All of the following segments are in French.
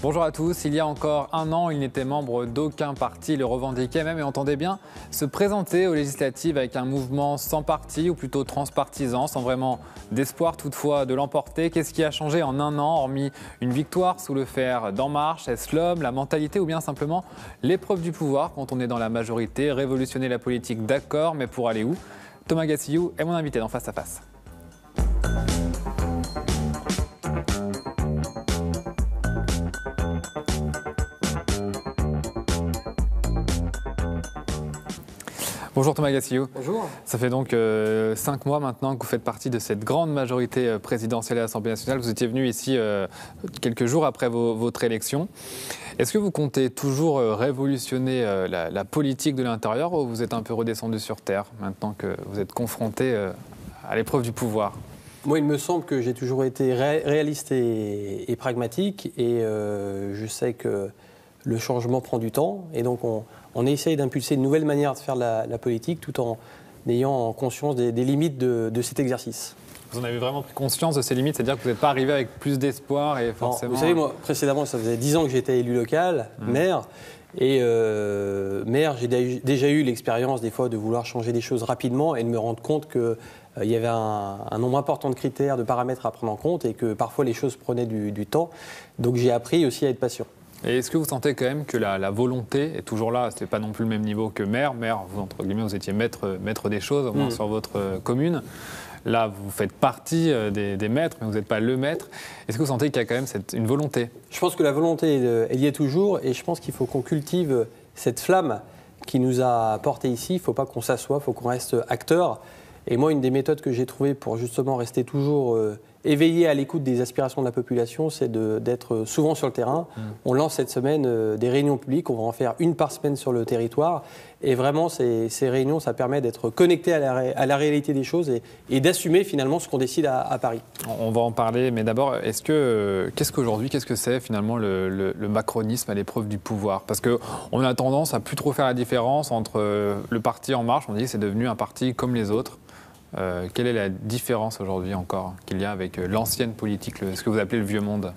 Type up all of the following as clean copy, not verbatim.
Bonjour à tous. Il y a encore un an, il n'était membre d'aucun parti, le revendiquait même et entendait bien se présenter aux législatives avec un mouvement sans parti ou plutôt transpartisan, sans vraiment d'espoir toutefois de l'emporter. Qu'est-ce qui a changé en un an, hormis une victoire sous le fer d'En Marche? Est-ce l'homme, la mentalité ou bien simplement l'épreuve du pouvoir quand on est dans la majorité? Révolutionner la politique, d'accord, mais pour aller où? Thomas Gassillou est mon invité dans Face à Face. Bonjour Thomas Gassillou. Bonjour. Ça fait donc 5 mois maintenant que vous faites partie de cette grande majorité présidentielle à l'Assemblée nationale. Vous étiez venu ici quelques jours après votre élection. Est-ce que vous comptez toujours révolutionner la politique de l'intérieur ou vous êtes un peu redescendu sur terre maintenant que vous êtes confronté à l'épreuve du pouvoir? Moi, il me semble que j'ai toujours été réaliste et pragmatique et je sais que le changement prend du temps et donc on essaye d'impulser une nouvelle manière de faire la politique tout en ayant conscience des limites de cet exercice. Vous en avez vraiment pris conscience de ces limites, c'est-à-dire que vous n'êtes pas arrivé avec plus d'espoir et forcément... Non, vous savez, moi, précédemment, ça faisait 10 ans que j'étais élu local, maire, et maire, j'ai déjà eu l'expérience des fois de vouloir changer des choses rapidement et de me rendre compte qu'il y avait un nombre important de critères, de paramètres à prendre en compte et que parfois les choses prenaient du temps. Donc j'ai appris aussi à être patient. Et est-ce que vous sentez quand même que la volonté est toujours là? Ce n'est pas non plus le même niveau que maire. Maire, vous, entre guillemets, vous étiez maître des choses, au moins sur votre commune. Là, vous faites partie des maîtres, mais vous n'êtes pas le maître. Est-ce que vous sentez qu'il y a quand même une volonté? Je pense que la volonté, elle y est toujours. Et je pense qu'il faut qu'on cultive cette flamme qui nous a portés ici. Il ne faut pas qu'on s'assoie, il faut qu'on reste acteur. Et moi, une des méthodes que j'ai trouvées pour justement rester toujours éveillé à l'écoute des aspirations de la population, c'est d'être souvent sur le terrain. On lance cette semaine des réunions publiques, on va en faire une par semaine sur le territoire. Et vraiment, ces réunions, ça permet d'être connecté à la réalité des choses et d'assumer finalement ce qu'on décide à Paris. On va en parler, mais d'abord, qu'est-ce qu'aujourd'hui, qu'est-ce que c'est finalement le macronisme à l'épreuve du pouvoir? Parce qu'on a tendance à plus trop faire la différence entre le parti En Marche, on dit que c'est devenu un parti comme les autres. Quelle est la différence aujourd'hui encore qu'il y a avec l'ancienne politique, ce que vous appelez le vieux monde?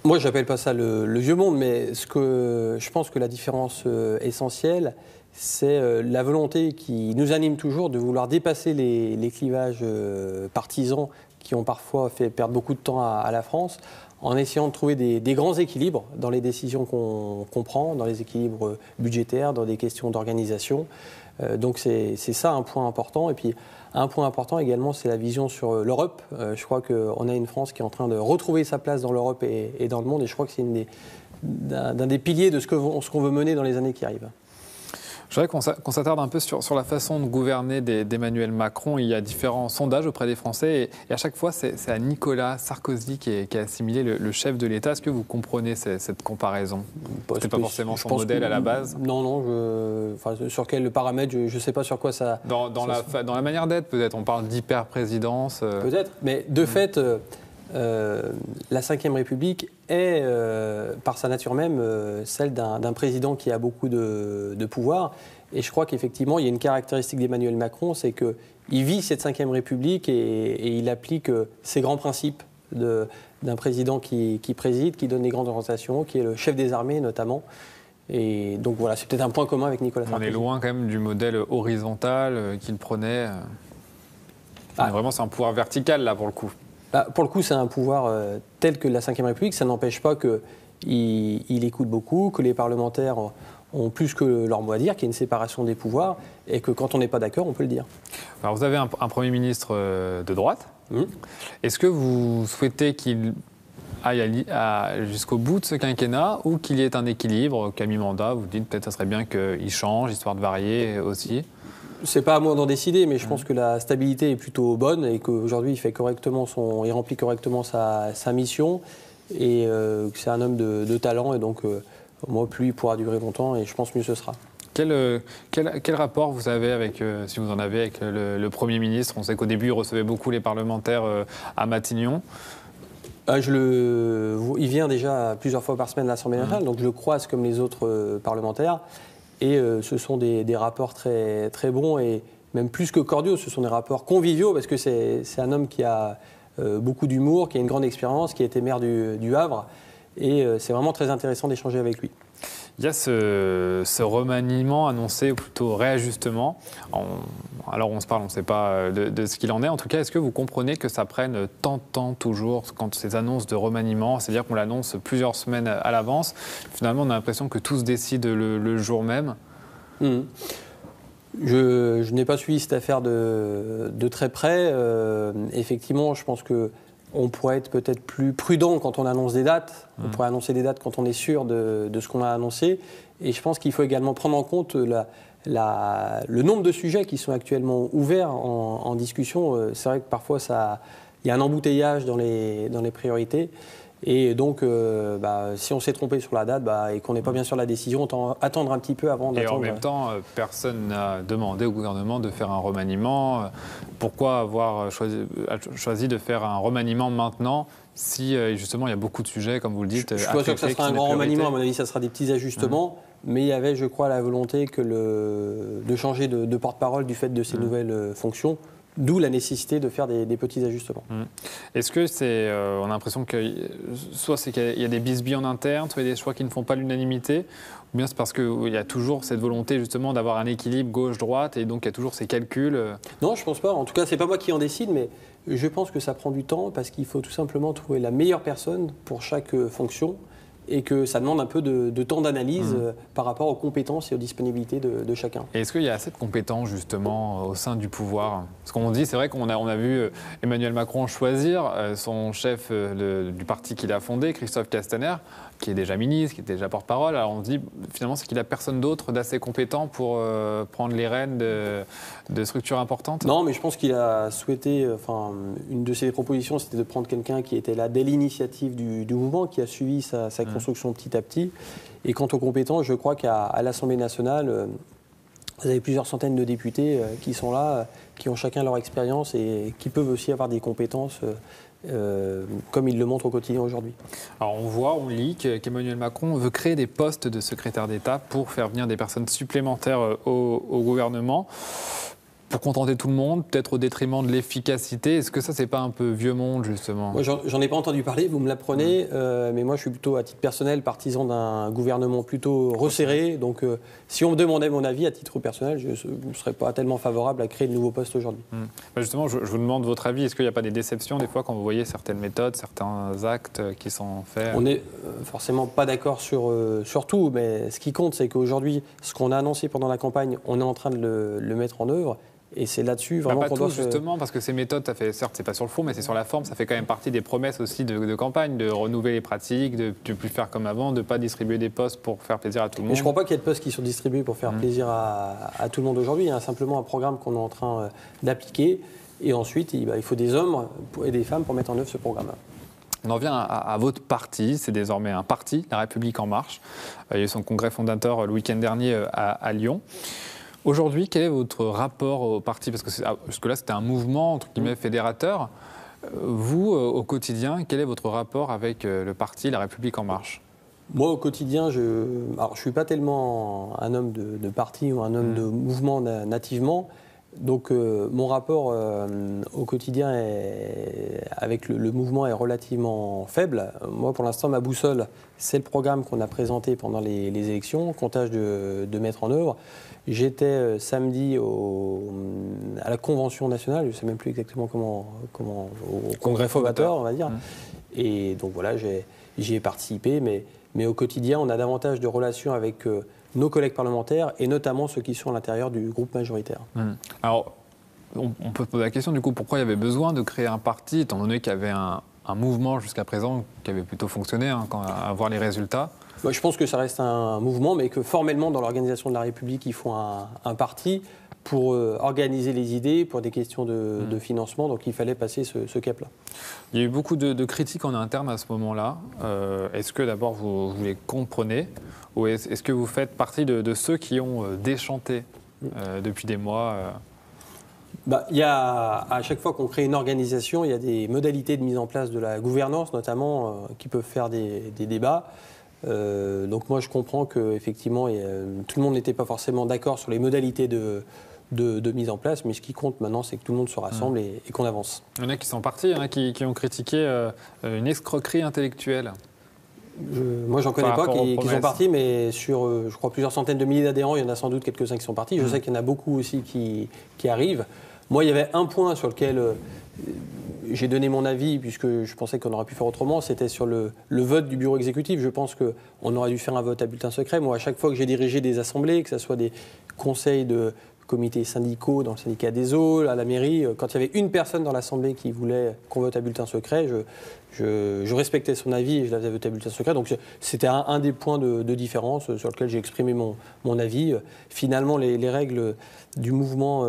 Moi, je n'appelle pas ça le vieux monde, mais je pense que la différence essentielle, c'est la volonté qui nous anime toujours de vouloir dépasser les clivages partisans qui ont parfois fait perdre beaucoup de temps à la France, en essayant de trouver des grands équilibres dans les décisions qu'on prend, dans les équilibres budgétaires, dans des questions d'organisation. Donc c'est ça un point important. Et puis un point important également, c'est la vision sur l'Europe. Je crois qu'on a une France qui est en train de retrouver sa place dans l'Europe et dans le monde. Et je crois que c'est d'un des piliers de ce qu'on veut mener dans les années qui arrivent. Je voudrais qu'on s'attarde un peu sur la façon de gouverner d'Emmanuel Macron. Il y a différents sondages auprès des Français et à chaque fois, c'est à Nicolas Sarkozy qui est assimilé le chef de l'État. Est-ce que vous comprenez cette comparaison? C'était pas forcément son modèle à la base? Non, sur quel paramètre, je ne sais pas sur quoi ça... Dans la manière d'être, peut-être. On parle d'hyper-présidence. Peut-être, mais de fait... la Ve République est, par sa nature même, celle d'un président qui a beaucoup de pouvoir. Et je crois qu'effectivement, il y a une caractéristique d'Emmanuel Macron, c'est qu'il vit cette Ve République et il applique ces grands principes d'un président qui préside, qui donne les grandes orientations, qui est le chef des armées notamment. Et donc voilà, c'est peut-être un point commun avec Nicolas Sarkozy. On est loin quand même du modèle horizontal qu'il prenait. Vraiment, c'est un pouvoir vertical là pour le coup. Pour le coup, c'est un pouvoir tel que la Ve République. Ça n'empêche pas qu'il écoute beaucoup, que les parlementaires ont plus que leur mot à dire, qu'il y a une séparation des pouvoirs et que quand on n'est pas d'accord, on peut le dire. Alors vous avez un Premier ministre de droite. Est-ce que vous souhaitez qu'il aille jusqu'au bout de ce quinquennat ou qu'il y ait un équilibre qu'à mi-mandat, vous dites peut-être que ça serait bien qu'il change, histoire de varier aussi? C'est pas à moi d'en décider, mais je pense que la stabilité est plutôt bonne et qu'aujourd'hui il remplit correctement sa mission et que c'est un homme de talent et donc moi plus il pourra durer longtemps et je pense mieux ce sera. Quel rapport vous avez avec, si vous en avez, avec le Premier ministre? On sait qu'au début il recevait beaucoup les parlementaires à Matignon. Il vient déjà plusieurs fois par semaine à l'Assemblée nationale, donc je le croise comme les autres parlementaires. Et ce sont des rapports très, très bons et même plus que cordiaux, ce sont des rapports conviviaux parce que c'est un homme qui a beaucoup d'humour, qui a une grande expérience, qui a été maire du Havre Et c'est vraiment très intéressant d'échanger avec lui. Il y a ce remaniement annoncé, ou plutôt réajustement. Alors on se parle, on ne sait pas de ce qu'il en est. En tout cas, est-ce que vous comprenez que ça prenne tant de temps toujours quand ces annonces de remaniement, c'est-à-dire qu'on l'annonce plusieurs semaines à l'avance, finalement on a l'impression que tout se décide le jour même? Je n'ai pas suivi cette affaire de très près. Effectivement, je pense qu'on pourrait être peut-être plus prudent quand on annonce des dates. On pourrait annoncer des dates quand on est sûr de ce qu'on a annoncé. Et je pense qu'il faut également prendre en compte le nombre de sujets qui sont actuellement ouverts en discussion. C'est vrai que parfois, il y a un embouteillage dans les priorités. Et donc, si on s'est trompé sur la date et qu'on n'est pas bien sûr de la décision, autant attendre un petit peu avant d'attendre. Et en même temps, personne n'a demandé au gouvernement de faire un remaniement. Pourquoi avoir choisi de faire un remaniement maintenant si justement il y a beaucoup de sujets, comme vous le dites? Je ne suis pas sûr que ça sera un grand remaniement, à mon avis, ça sera des petits ajustements. Mais il y avait, je crois, la volonté de changer de porte-parole du fait de ces nouvelles fonctions. D'où la nécessité de faire des petits ajustements. Est-ce que on a l'impression que soit c'est qu'il y a des bisbilles en interne, soit il y a des choix qui ne font pas l'unanimité, ou bien c'est parce qu'il y a toujours cette volonté justement d'avoir un équilibre gauche-droite et donc il y a toujours ces calculs? Non, je ne pense pas. En tout cas, ce n'est pas moi qui en décide, mais je pense que ça prend du temps parce qu'il faut tout simplement trouver la meilleure personne pour chaque fonction. Et que ça demande un peu de temps d'analyse par rapport aux compétences et aux disponibilités de chacun. Et est-ce qu'il y a assez de compétences justement au sein du pouvoir? Parce qu'on dit, c'est vrai qu'on a vu Emmanuel Macron choisir son chef du parti qu'il a fondé, Christophe Castaner, qui est déjà ministre, qui est déjà porte-parole. Alors on se dit finalement c'est qu'il n'a personne d'autre d'assez compétent pour prendre les rênes de structures importantes? Non, mais je pense qu'il a souhaité, une de ses propositions, c'était de prendre quelqu'un qui était là dès l'initiative du mouvement, qui a suivi sa construction petit à petit. Et quant aux compétences, je crois qu'à l'Assemblée nationale, vous avez plusieurs centaines de députés qui sont là, qui ont chacun leur expérience et qui peuvent aussi avoir des compétences comme il le montre au quotidien aujourd'hui. Alors on lit qu'Emmanuel Macron veut créer des postes de secrétaire d'État pour faire venir des personnes supplémentaires au gouvernement, pour contenter tout le monde, peut-être au détriment de l'efficacité. Est-ce que ça, c'est pas un peu vieux monde, justement? Moi, j'en ai pas entendu parler, vous me l'apprenez, mais moi, je suis plutôt, à titre personnel, partisan d'un gouvernement plutôt resserré. Donc, si on me demandait mon avis, à titre personnel, je ne serais pas tellement favorable à créer de nouveaux postes aujourd'hui. Justement, je vous demande votre avis. Est-ce qu'il n'y a pas des déceptions, des fois, quand vous voyez certaines méthodes, certains actes qui sont faits? On n'est forcément pas d'accord sur tout, mais ce qui compte, c'est qu'aujourd'hui, ce qu'on a annoncé pendant la campagne, on est en train de le mettre en œuvre. Et c'est là-dessus vraiment qu'on doit justement, parce que ces méthodes, ça fait, certes, c'est pas sur le fond, mais c'est sur la forme, ça fait quand même partie des promesses aussi de campagne, de renouveler les pratiques, de ne plus faire comme avant, de ne pas distribuer des postes pour faire plaisir à tout le monde. Mais je ne crois pas qu'il y ait de postes qui sont distribués pour faire plaisir à tout le monde aujourd'hui. Il y a simplement un programme qu'on est en train d'appliquer. Et ensuite, il faut des hommes et des femmes pour mettre en œuvre ce programme. On en vient à votre parti, c'est désormais un parti, La République En Marche. Il y a eu son congrès fondateur le week-end dernier à Lyon. Aujourd'hui, quel est votre rapport au parti? Parce que jusque-là, c'était un mouvement, entre guillemets, fédérateur. Vous, au quotidien, quel est votre rapport avec le parti La République En Marche? Moi, au quotidien, je ne suis pas tellement un homme de parti ou un homme de mouvement nativement. Donc, mon rapport au quotidien avec le mouvement est relativement faible. Moi, pour l'instant, ma boussole, c'est le programme qu'on a présenté pendant les élections, qu'on tâche de mettre en œuvre. J'étais samedi à la Convention nationale, je ne sais même plus exactement comment au congrès fondateur, on va dire. Et donc voilà, j'y ai participé, mais au quotidien, on a davantage de relations avec nos collègues parlementaires et notamment ceux qui sont à l'intérieur du groupe majoritaire. Alors, on peut se poser la question du coup, pourquoi il y avait besoin de créer un parti, étant donné qu'il y avait un mouvement jusqu'à présent qui avait plutôt fonctionné, à voir les résultats? Moi, je pense que ça reste un mouvement, mais que formellement, dans l'organisation de la République, il faut un parti pour organiser les idées, pour des questions de financement. Donc, il fallait passer ce cap-là. Il y a eu beaucoup de critiques en interne à ce moment-là. Est-ce que d'abord, vous les comprenez? Ou est-ce que vous faites partie de ceux qui ont déchanté depuis des mois Il y a, à chaque fois qu'on crée une organisation, il y a des modalités de mise en place de la gouvernance, notamment, qui peuvent faire des débats. Donc moi je comprends qu'effectivement tout le monde n'était pas forcément d'accord sur les modalités de mise en place, mais ce qui compte maintenant c'est que tout le monde se rassemble et qu'on avance. Il y en a qui sont partis, qui ont critiqué une escroquerie intellectuelle. Moi, j'en connais Par pas rapport aux qui sont promesses. partis, mais sur, je crois, plusieurs centaines de milliers d'adhérents, il y en a sans doute quelques-uns qui sont partis. Je sais qu'il y en a beaucoup aussi qui arrivent. Moi, il y avait un point sur lequel j'ai donné mon avis, puisque je pensais qu'on aurait pu faire autrement, c'était sur le vote du bureau exécutif. Je pense qu'on aurait dû faire un vote à bulletin secret. Moi, à chaque fois que j'ai dirigé des assemblées, que ce soit des conseils de comités syndicaux, dans le syndicat des eaux, à la mairie, quand il y avait une personne dans l'assemblée qui voulait qu'on vote à bulletin secret, je respectais son avis et je la faisais voter à bulletin secret. Donc c'était un des points de différence sur lequel j'ai exprimé mon avis. Finalement, les règles du mouvement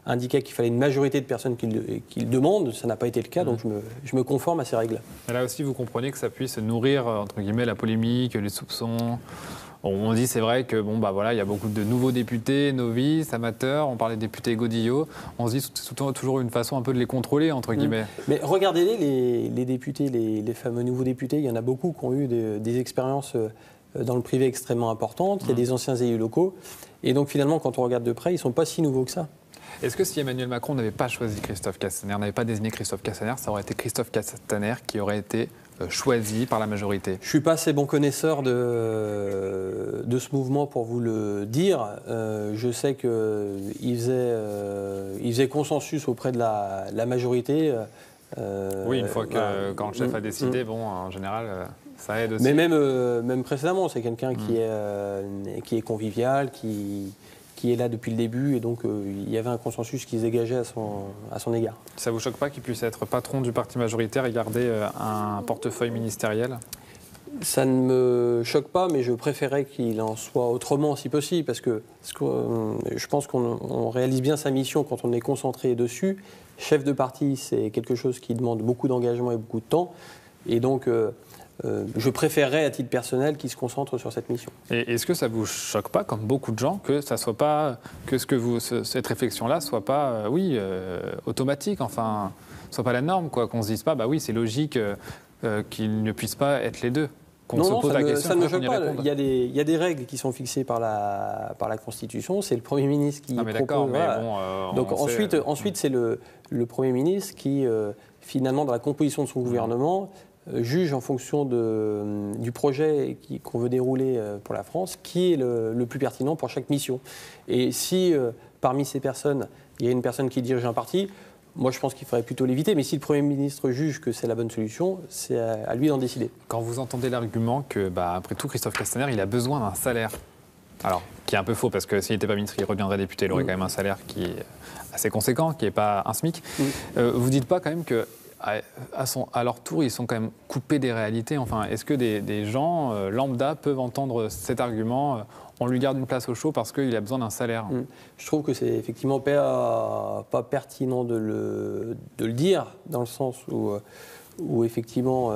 indiquaient qu'il fallait une majorité de personnes qui le demandent. Ça n'a pas été le cas, donc je me conforme à ces règles. Et là aussi, vous comprenez que ça puisse nourrir, entre guillemets, la polémique, les soupçons. On dit, c'est vrai que bon, bah voilà, il y a beaucoup de nouveaux députés, novices, amateurs. On parlait des députés Godillot. On se dit c'est toujours une façon un peu de les contrôler, entre guillemets. Mais regardez les députés, les fameux nouveaux députés. Il y en a beaucoup qui ont eu des expériences dans le privé extrêmement importantes. Il y a des anciens élus locaux. Et donc finalement, quand on regarde de près, ils ne sont pas si nouveaux que ça. Est-ce que si Emmanuel Macron n'avait pas choisi Christophe Castaner, n'avait pas désigné Christophe Castaner, ça aurait été Christophe Castaner qui aurait été choisi par la majorité? Je ne suis pas assez bon connaisseur de ce mouvement pour vous le dire. Je sais qu'il faisait consensus auprès de la majorité. Oui, une fois que quand le chef a décidé, bon, en général, ça aide aussi. Mais même précédemment, c'est quelqu'un qui est convivial, qui est là depuis le début, et donc il y avait un consensus qui se dégageait à son égard. Ça ne vous choque pas qu'il puisse être patron du parti majoritaire et garder un portefeuille ministériel? Ça ne me choque pas, mais je préférais qu'il en soit autrement si possible, parce que je pense qu'on réalise bien sa mission quand on est concentré dessus. Chef de parti, c'est quelque chose qui demande beaucoup d'engagement et beaucoup de temps, et donc je préférerais à titre personnel qu'il se concentre sur cette mission. Et est-ce que ça vous choque pas, comme beaucoup de gens, que ça soit pas, que cette réflexion-là soit pas, automatique, enfin, soit pas la norme, quoi, qu'on se dise pas, bah oui, c'est logique qu'ils ne puissent pas être les deux. Qu'on se pose la question, ça ne me qu'on y choque pas. réponde. Il y a des règles qui sont fixées par la Constitution. C'est le Premier ministre qui propose. Mais donc ensuite c'est le Premier ministre qui, finalement, dans la composition de son gouvernement, juge en fonction du projet qu'on veut dérouler pour la France, qui est le plus pertinent pour chaque mission. Et si, parmi ces personnes, il y a une personne qui dirige un parti, moi, je pense qu'il faudrait plutôt l'éviter. Mais si le Premier ministre juge que c'est la bonne solution, c'est à lui d'en décider. Quand vous entendez l'argument que, après tout, Christophe Castaner, il a besoin d'un salaire, alors, qui est un peu faux, parce que s'il n'était pas ministre, il reviendrait député, il aurait quand même un salaire qui est assez conséquent, qui n'est pas un SMIC. Vous ne dites pas quand même que à leur tour, ils sont quand même coupés des réalités. Enfin, est-ce que des gens lambda peuvent entendre cet argument on lui garde une place au chaud parce qu'il a besoin d'un salaire? Je trouve que c'est effectivement pas pertinent de le dire, dans le sens où effectivement,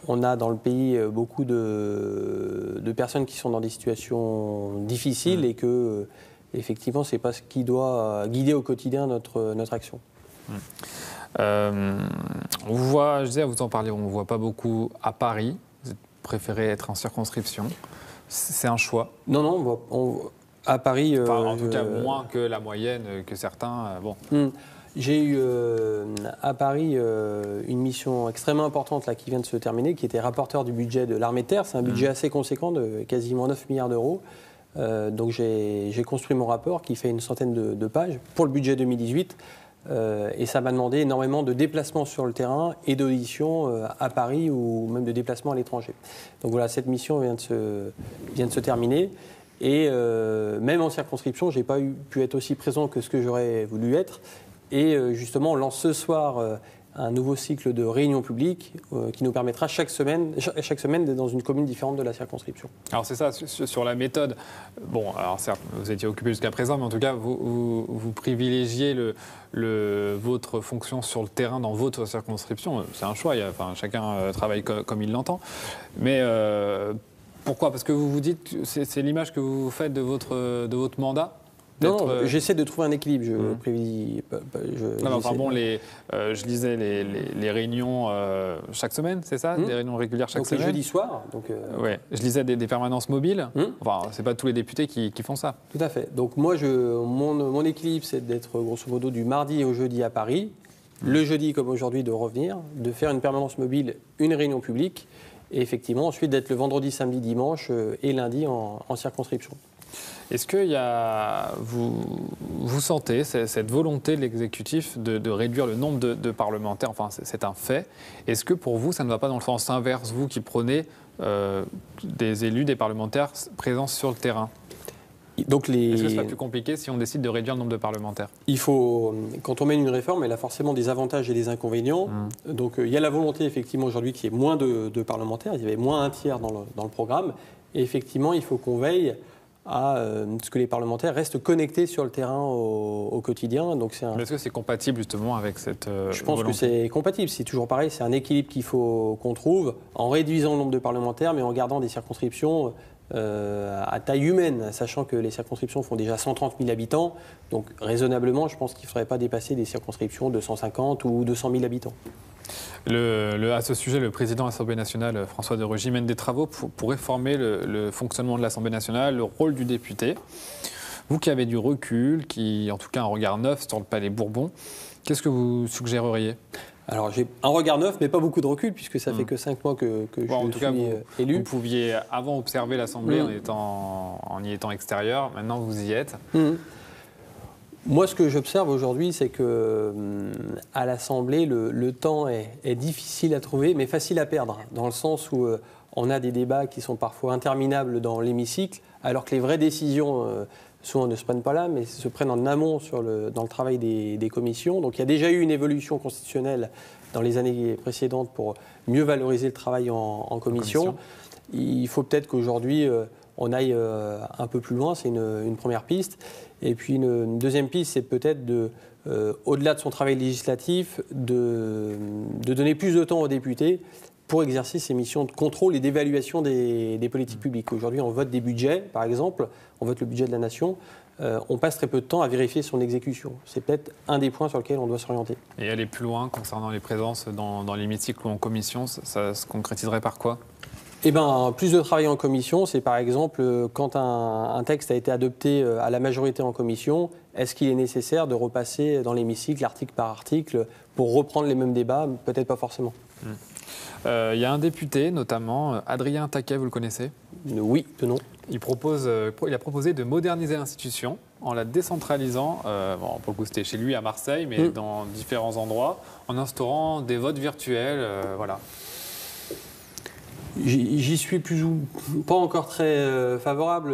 on a dans le pays beaucoup de personnes qui sont dans des situations difficiles et que, effectivement, c'est pas ce qui doit guider au quotidien notre action. On vous voit, je disais, vous en parlez, on ne vous voit pas beaucoup à Paris. Vous préférez être en circonscription. C'est un choix? Non, à Paris... en tout cas, moins que la moyenne, que certains. J'ai eu à Paris une mission extrêmement importante là, qui vient de se terminer, qui était rapporteur du budget de l'armée de terre. C'est un budget assez conséquent, de quasiment 9 milliards d'euros. Donc j'ai construit mon rapport qui fait une centaine de pages pour le budget 2018. Et ça m'a demandé énormément de déplacements sur le terrain et d'auditions à Paris ou même de déplacements à l'étranger. Donc voilà, cette mission vient de se terminer. Et même en circonscription, je n'ai pas pu être aussi présent que ce que j'aurais voulu être. Et justement, on lance ce soir un nouveau cycle de réunions publiques qui nous permettra chaque semaine d'être dans une commune différente de la circonscription. Alors c'est ça, sur la méthode. Bon, alors certes, vous étiez occupé jusqu'à présent, mais en tout cas, vous privilégiez votre fonction sur le terrain dans votre circonscription. C'est un choix, chacun travaille comme il l'entend. Mais pourquoi? Parce que vous vous dites, c'est l'image que vous faites de votre mandat? Non, j'essaie de trouver un équilibre. Je privilégie. Je lisais les réunions chaque semaine, c'est ça? Des réunions régulières chaque semaine. Donc le jeudi soir. Ouais, je lisais des permanences mobiles. Enfin, c'est pas tous les députés qui font ça. Tout à fait. Donc moi, mon équilibre, c'est d'être grosso modo du mardi au jeudi à Paris. Le jeudi, comme aujourd'hui, de revenir, de faire une permanence mobile, une réunion publique. et effectivement ensuite d'être le vendredi, samedi, dimanche et lundi en circonscription. Est-ce que vous sentez cette volonté de l'exécutif de réduire le nombre de parlementaires? Enfin, c'est un fait. Est-ce que pour vous, ça ne va pas dans le sens inverse, vous qui prenez des élus, des parlementaires présents sur le terrain? Donc Est-ce que ce sera plus compliqué si on décide de réduire le nombre de parlementaires? Quand on mène une réforme, elle a forcément des avantages et des inconvénients. Donc il y a la volonté effectivement aujourd'hui qu'il y ait moins de parlementaires, il y avait moins un tiers dans le programme. Et effectivement, il faut qu'on veille à ce que les parlementaires restent connectés sur le terrain au quotidien. Mais est-ce que c'est compatible justement avec cette Je pense volonté? que c'est compatible. C'est toujours pareil, c'est un équilibre qu'il faut qu'on trouve en réduisant le nombre de parlementaires, mais en gardant des circonscriptions à taille humaine, sachant que les circonscriptions font déjà 130 000 habitants. Donc raisonnablement, je pense qu'il ne faudrait pas dépasser des circonscriptions de 150 ou 200 000 habitants. À ce sujet, le président de l'Assemblée nationale, François de Rugy, mène des travaux pour réformer le fonctionnement de l'Assemblée nationale, le rôle du député. Vous qui avez du recul, qui en tout cas un regard neuf sur le Palais Bourbon, qu'est-ce que vous suggéreriez? Alors j'ai un regard neuf, mais pas beaucoup de recul, puisque ça fait que 5 mois que je suis élu. Vous pouviez avant observer l'Assemblée en y étant extérieur, maintenant vous y êtes. Moi, ce que j'observe aujourd'hui, c'est que à l'Assemblée, le temps est difficile à trouver, mais facile à perdre, dans le sens où on a des débats qui sont parfois interminables dans l'hémicycle, alors que les vraies décisions, souvent ne se prennent pas là, mais se prennent en amont dans le travail des commissions. Donc il y a déjà eu une évolution constitutionnelle dans les années précédentes pour mieux valoriser le travail en commission. Il faut peut-être qu'aujourd'hui, on aille un peu plus loin, c'est une première piste. Et puis une deuxième piste, c'est peut-être au-delà de son travail législatif, de donner plus de temps aux députés pour exercer ses missions de contrôle et d'évaluation des politiques publiques. Aujourd'hui, on vote des budgets, par exemple, on vote le budget de la nation, on passe très peu de temps à vérifier son exécution. C'est peut-être un des points sur lesquels on doit s'orienter. Et aller plus loin concernant les présences dans l'hémicycle ou en commission, ça se concrétiserait par quoi? Eh bien, plus de travail en commission, c'est par exemple quand un texte a été adopté à la majorité en commission, est-ce qu'il est nécessaire de repasser dans l'hémicycle article par article pour reprendre les mêmes débats? Peut-être pas forcément. Il y a un député, notamment Adrien Taquet, vous le connaissez? Oui, de nom. Il a proposé de moderniser l'institution en la décentralisant, pour le coup c'était chez lui à Marseille, mais dans différents endroits, en instaurant des votes virtuels, voilà. J'y suis pas encore très favorable.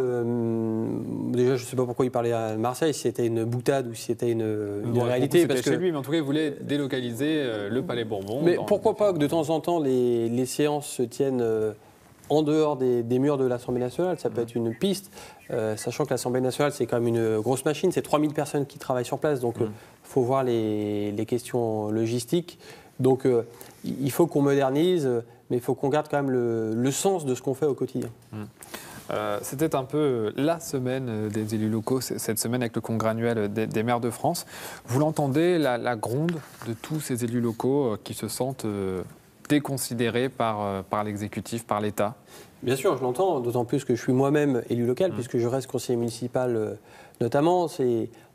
Déjà, je ne sais pas pourquoi il parlait à Marseille, si c'était une boutade ou si c'était une réalité. Parce que chez lui, mais en tout cas, il voulait délocaliser le Palais Bourbon. Mais pourquoi pas que de temps en temps, les séances se tiennent en dehors des murs de l'Assemblée nationale? Ça peut être une piste, sachant que l'Assemblée nationale, c'est quand même une grosse machine. C'est 3000 personnes qui travaillent sur place, donc il faut voir les questions logistiques. Donc il faut qu'on modernise, mais il faut qu'on garde quand même le sens de ce qu'on fait au quotidien. C'était un peu la semaine des élus locaux, cette semaine avec le congrès annuel des maires de France. Vous l'entendez, la gronde de tous ces élus locaux qui se sentent déconsidérés par l'exécutif, par l'État? Bien sûr, je l'entends, d'autant plus que je suis moi-même élu local, puisque je reste conseiller municipal notamment.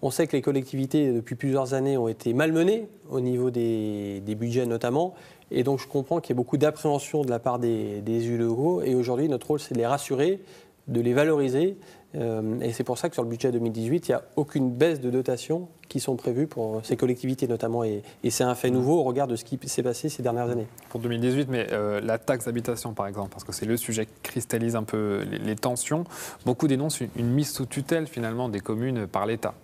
On sait que les collectivités, depuis plusieurs années, ont été malmenées au niveau des budgets notamment. Et donc je comprends qu'il y ait beaucoup d'appréhension de la part des élus locaux. Et aujourd'hui, notre rôle, c'est de les rassurer, de les valoriser. Et c'est pour ça que sur le budget 2018, il n'y a aucune baisse de dotation qui sont prévues pour ces collectivités notamment. Et c'est un fait nouveau au regard de ce qui s'est passé ces dernières années. Pour 2018, mais la taxe d'habitation par exemple, parce que c'est le sujet qui cristallise un peu les tensions, beaucoup dénoncent une mise sous tutelle finalement des communes par l'État.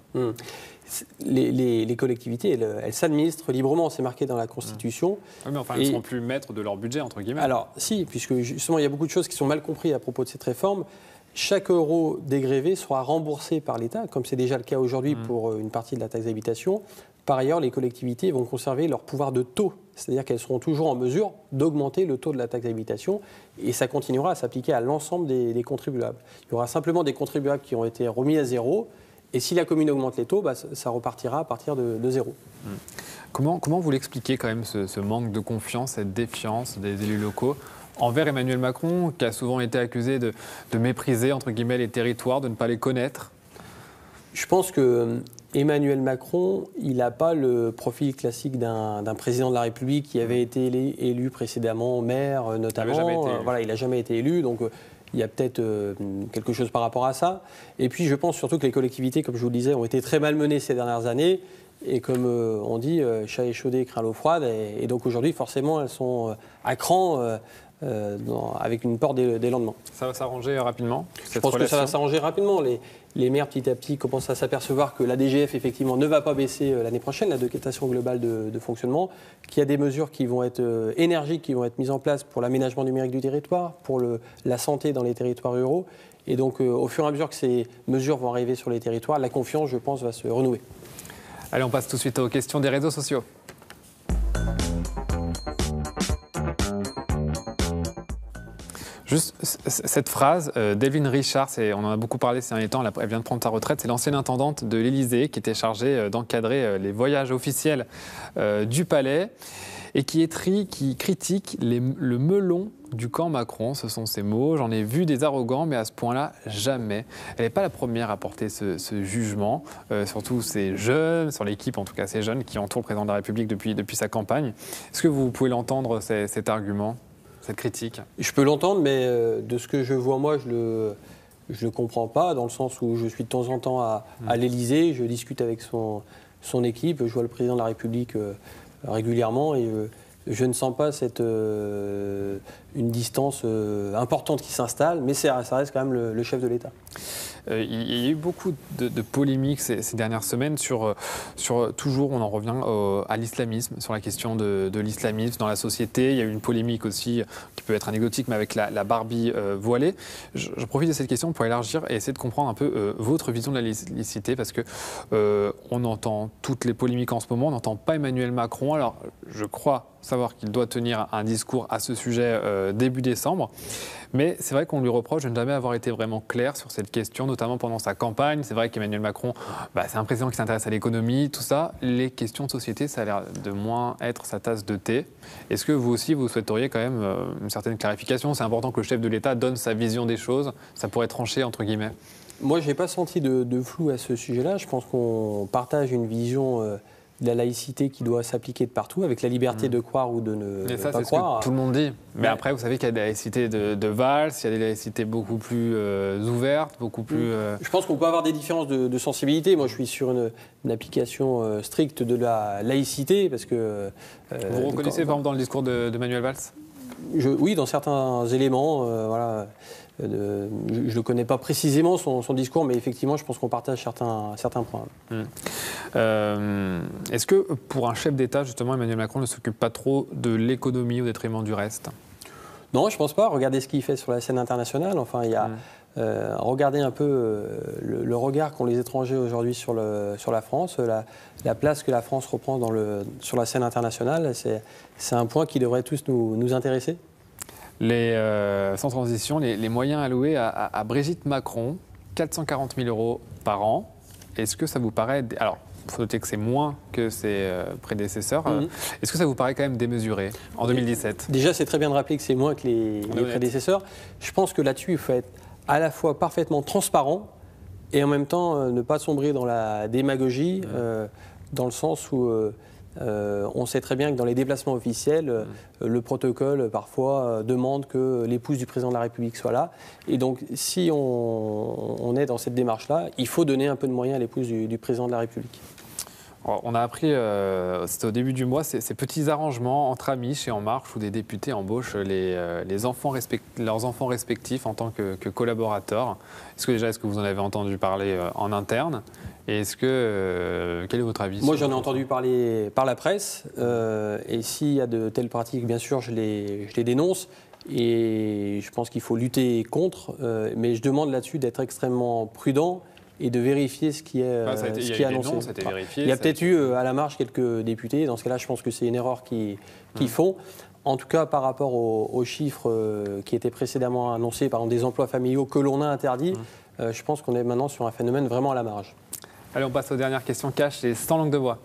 Les collectivités, elles s'administrent librement, c'est marqué dans la Constitution. Oui, mais enfin, elles ne seront plus maîtres de leur budget, entre guillemets. Alors, si, puisque justement, il y a beaucoup de choses qui sont mal comprises à propos de cette réforme. Chaque euro dégrévé sera remboursé par l'État, comme c'est déjà le cas aujourd'hui pour une partie de la taxe d'habitation. Par ailleurs, les collectivités vont conserver leur pouvoir de taux, c'est-à-dire qu'elles seront toujours en mesure d'augmenter le taux de la taxe d'habitation, et ça continuera à s'appliquer à l'ensemble des contribuables. Il y aura simplement des contribuables qui ont été remis à zéro, et si la commune augmente les taux, ça repartira à partir de zéro. Comment vous l'expliquez quand même, ce manque de confiance, cette défiance des élus locaux envers Emmanuel Macron, qui a souvent été accusé de mépriser, entre guillemets, les territoires, de ne pas les connaître? Je pense que Emmanuel Macron, il n'a pas le profil classique d'un président de la République qui avait été élu précédemment maire, notamment. Il n'a jamais été élu, donc il y a peut-être quelque chose par rapport à ça. Et puis je pense surtout que les collectivités, comme je vous le disais, ont été très malmenées ces dernières années. Et comme on dit, chat échaudé craint l'eau froide. Et donc aujourd'hui, forcément, elles sont à cran avec une peur des lendemains. Ça va s'arranger rapidement? Je pense que ça va s'arranger rapidement. Les maires, petit à petit, commencent à s'apercevoir que la DGF, effectivement, ne va pas baisser l'année prochaine, la dotation globale de fonctionnement, qu'il y a des mesures qui vont être énergiques, qui vont être mises en place pour l'aménagement numérique du territoire, pour la santé dans les territoires ruraux. Et donc, au fur et à mesure que ces mesures vont arriver sur les territoires, la confiance, je pense, va se renouer. Allez, on passe tout de suite aux questions des réseaux sociaux. Juste cette phrase, Devlin Richard, on en a beaucoup parlé ces derniers temps, elle vient de prendre sa retraite, c'est l'ancienne intendante de l'Élysée qui était chargée d'encadrer les voyages officiels du palais et qui critique le melon du camp Macron. Ce sont ses mots. J'en ai vu des arrogants, mais à ce point-là, jamais. Elle n'est pas la première à porter ce jugement, surtout ces jeunes, sur l'équipe en tout cas, ces jeunes qui entourent le président de la République depuis sa campagne. Est-ce que vous pouvez l'entendre, cet argument, cette critique? Je peux l'entendre, mais de ce que je vois moi, je le comprends pas, dans le sens où je suis de temps en temps à l'Élysée, je discute avec son équipe, je vois le président de la République régulièrement et je ne sens pas une distance importante qui s'installe, mais ça reste quand même le chef de l'État. Il y a eu beaucoup de polémiques ces dernières semaines sur toujours, on en revient à l'islamisme, sur la question de l'islamisme dans la société. Il y a eu une polémique aussi qui peut être anecdotique, mais avec la Barbie voilée. Je profite de cette question pour élargir et essayer de comprendre un peu votre vision de la laïcité, parce que on entend toutes les polémiques en ce moment, on n'entend pas Emmanuel Macron. Alors, je crois savoir qu'il doit tenir un discours à ce sujet début décembre. Mais c'est vrai qu'on lui reproche de ne jamais avoir été vraiment clair sur cette question, notamment pendant sa campagne. C'est vrai qu'Emmanuel Macron, c'est un président qui s'intéresse à l'économie, tout ça. Les questions de société, ça a l'air de moins être sa tasse de thé. Est-ce que vous aussi, vous souhaiteriez quand même une certaine clarification? C'est important que le chef de l'État donne sa vision des choses. Ça pourrait trancher, entre guillemets. Moi, je n'ai pas senti de flou à ce sujet-là. Je pense qu'on partage une vision de la laïcité qui doit s'appliquer de partout, avec la liberté de croire ou de ne pas croire. C'est ce que tout le monde dit. Mais après, vous savez qu'il y a des laïcités de Valls, il y a des laïcités beaucoup plus ouvertes, beaucoup plus... Je pense qu'on peut avoir des différences de sensibilité. Moi, je suis sur une application stricte de la laïcité, parce que... vous reconnaissez, par exemple, dans le discours de Manuel Valls? Oui, dans certains éléments, voilà. Je ne le connais pas précisément, son discours, mais effectivement, je pense qu'on partage certains points. Est-ce que pour un chef d'État, justement, Emmanuel Macron ne s'occupe pas trop de l'économie au détriment du reste? Non, je ne pense pas. Regardez ce qu'il fait sur la scène internationale. Enfin, il y a, regardez un peu le regard qu'ont les étrangers aujourd'hui sur la France, la place que la France reprend sur la scène internationale. C'est un point qui devrait tous nous intéresser. Sans transition, les moyens alloués à Brigitte Macron, 440 000 € par an. Est-ce que ça vous paraît... Alors, il faut noter que c'est moins que ses prédécesseurs. Est-ce que ça vous paraît quand même démesuré en 2017? Déjà, c'est très bien de rappeler que c'est moins que les prédécesseurs. Je pense que là-dessus, il faut être à la fois parfaitement transparent et en même temps ne pas sombrer dans la démagogie, dans le sens où... on sait très bien que dans les déplacements officiels, le protocole parfois demande que l'épouse du président de la République soit là. Et donc, si on est dans cette démarche-là, il faut donner un peu de moyens à l'épouse du président de la République. On a appris, c'était au début du mois, ces petits arrangements entre amis chez En Marche où des députés embauchent leurs enfants respectifs en tant que collaborateurs. Est-ce que vous en avez entendu parler en interne? Et quel est votre avis? Moi, j'en ai entendu parler par la presse. Et s'il y a de telles pratiques, bien sûr, je les dénonce. Et je pense qu'il faut lutter contre. Mais je demande là-dessus d'être extrêmement prudent et de vérifier ce qui est annoncé. Il y a peut-être eu à la marge quelques députés. Dans ce cas-là, je pense que c'est une erreur qu'ils font. En tout cas, par rapport aux chiffres qui étaient précédemment annoncés, par exemple des emplois familiaux que l'on a interdits, je pense qu'on est maintenant sur un phénomène vraiment à la marge. Allez, on passe aux dernières questions cash et sans langue de bois.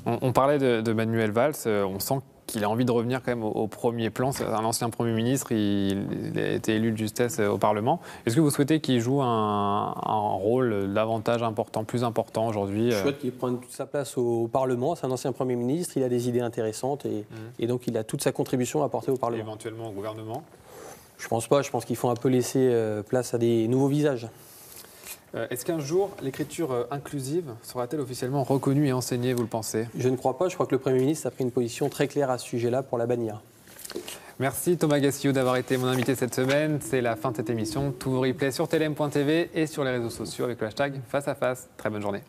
On parlait de Manuel Valls, on sent qu'il a envie de revenir quand même au premier plan. C'est un ancien Premier ministre, il a été élu de justesse au Parlement. Est-ce que vous souhaitez qu'il joue un rôle davantage important, plus important aujourd'hui? Je souhaite qu'il prenne toute sa place au Parlement. C'est un ancien Premier ministre, il a des idées intéressantes et donc il a toute sa contribution à apporter au Parlement. Et éventuellement au gouvernement? Je pense pas, je pense qu'il faut un peu laisser place à des nouveaux visages. Est-ce qu'un jour, l'écriture inclusive sera-t-elle officiellement reconnue et enseignée, vous le pensez? Je ne crois pas. Je crois que le Premier ministre a pris une position très claire à ce sujet-là pour la bannir. Merci Thomas Gassiou d'avoir été mon invité cette semaine. C'est la fin de cette émission. Tous vos replays sur tlm.tv et sur les réseaux sociaux avec le hashtag face à face. Très bonne journée.